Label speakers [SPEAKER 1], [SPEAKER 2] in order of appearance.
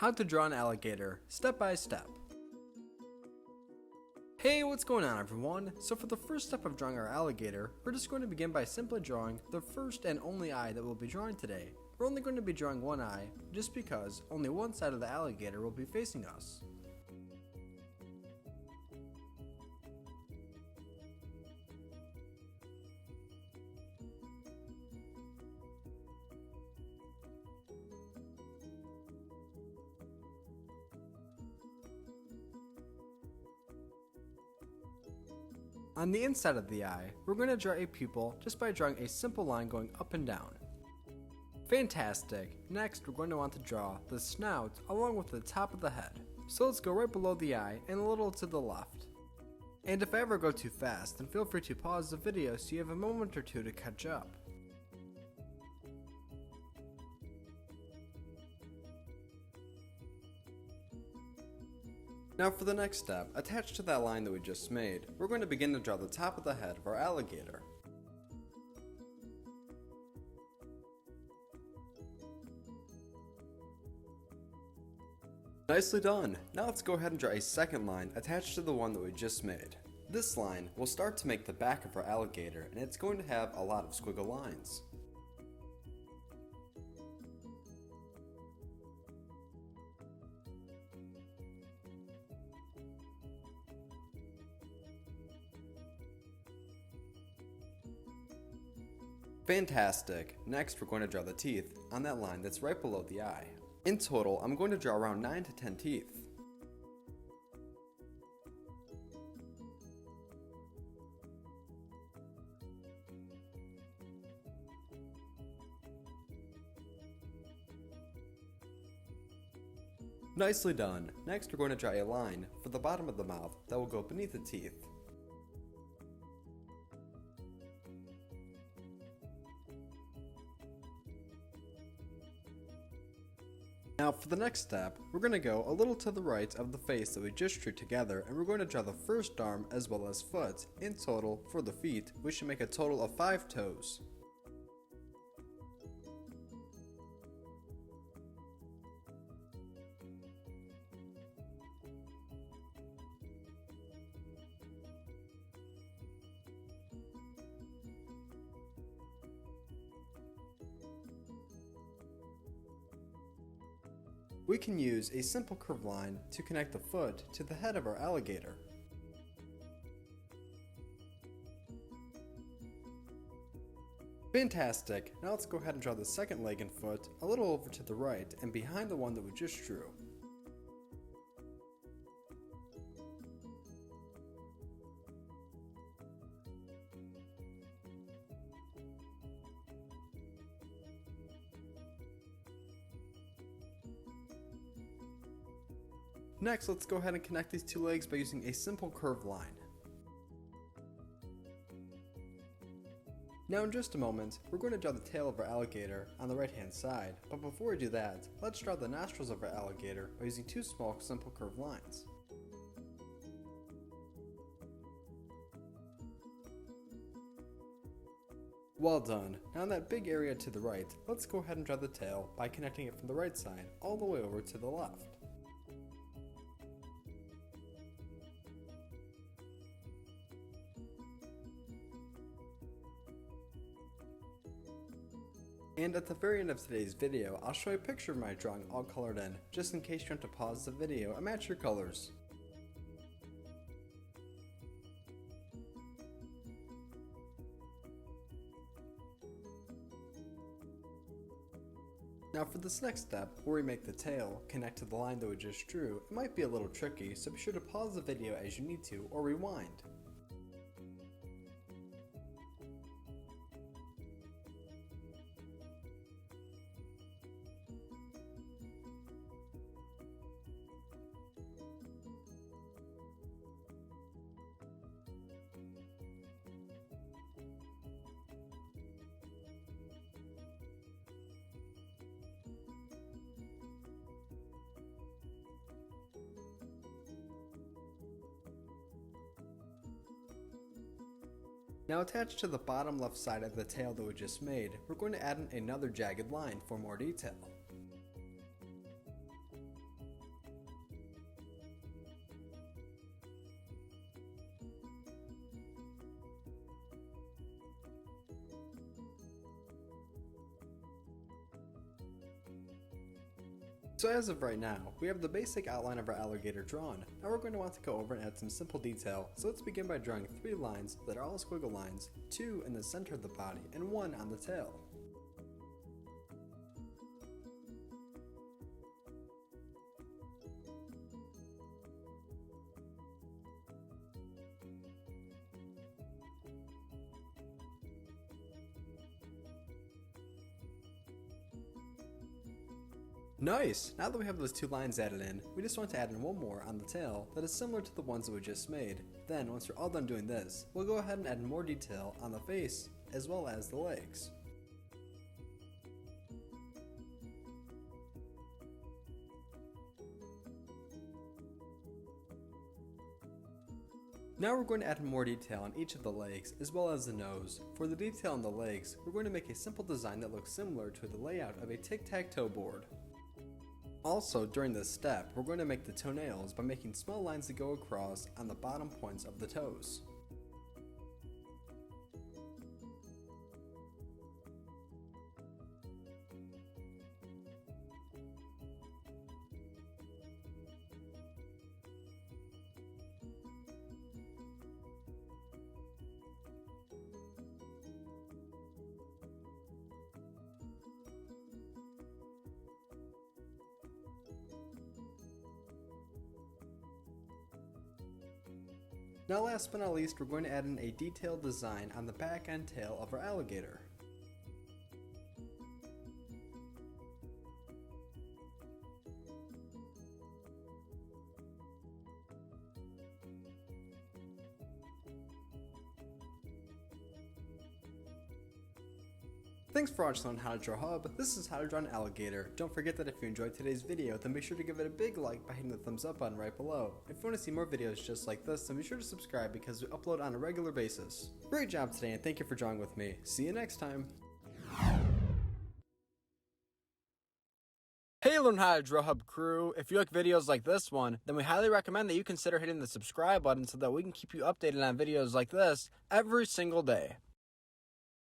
[SPEAKER 1] How to draw an alligator, step by step. Hey, what's going on everyone? So for the first step of drawing our alligator, we're just going to begin by simply drawing the first and only eye that we'll be drawing today. We're only going to be drawing one eye, just because only one side of the alligator will be facing us. On the inside of the eye, we're going to draw a pupil just by drawing a simple line going up and down. Fantastic! Next, we're going to want to draw the snout along with the top of the head. So let's go right below the eye and a little to the left. And if I ever go too fast, then feel free to pause the video so you have a moment or two to catch up. Now for the next step, attached to that line that we just made, we're going to begin to draw the top of the head of our alligator. Nicely done! Now let's go ahead and draw a second line attached to the one that we just made. This line will start to make the back of our alligator, and it's going to have a lot of squiggle lines. Fantastic! Next we're going to draw the teeth on that line that's right below the eye. In total, I'm going to draw around 9 to 10 teeth. Nicely done! Next we're going to draw a line for the bottom of the mouth that will go beneath the teeth. Now for the next step, we're going to go a little to the right of the face that we just drew together, and we're going to draw the first arm as well as foot. In total, for the feet, we should make a total of 5 toes. We can use a simple curved line to connect the foot to the head of our alligator. Fantastic! Now let's go ahead and draw the second leg and foot a little over to the right and behind the one that we just drew. Next, let's go ahead and connect these two legs by using a simple curved line. Now in just a moment, we're going to draw the tail of our alligator on the right hand side, but before we do that, let's draw the nostrils of our alligator by using two small simple curved lines. Well done! Now in that big area to the right, let's go ahead and draw the tail by connecting it from the right side all the way over to the left. And at the very end of today's video, I'll show you a picture of my drawing all colored in, just in case you want to pause the video and match your colors. Now for this next step, where we make the tail connect to the line that we just drew, it might be a little tricky, so be sure to pause the video as you need to, or rewind. Now attached to the bottom left side of the tail that we just made, we're going to add in another jagged line for more detail. So as of right now, we have the basic outline of our alligator drawn. Now we're going to want to go over and add some simple detail, so let's begin by drawing 3 lines that are all squiggle lines, 2 in the center of the body, and 1 on the tail. Nice! Now that we have those 2 lines added in, we just want to add in 1 more on the tail that is similar to the ones that we just made. Then, once we're all done doing this, we'll go ahead and add more detail on the face, as well as the legs. Now we're going to add more detail on each of the legs, as well as the nose. For the detail on the legs, we're going to make a simple design that looks similar to the layout of a tic-tac-toe board. Also, during this step, we're going to make the toenails by making small lines that go across on the bottom points of the toes. Now last but not least, we're going to add in a detailed design on the back and tail of our alligator. Thanks for watching on How to Draw Hub. This is How to Draw an Alligator. Don't forget that if you enjoyed today's video, then be sure to give it a big like by hitting the thumbs up button right below. If you want to see more videos just like this, then be sure to subscribe because we upload on a regular basis. Great job today, and thank you for drawing with me. See you next time. Hey Learn How to Draw Hub crew, if you like videos like this one, then we highly recommend that you consider hitting the subscribe button so that we can keep you updated on videos like this every single day.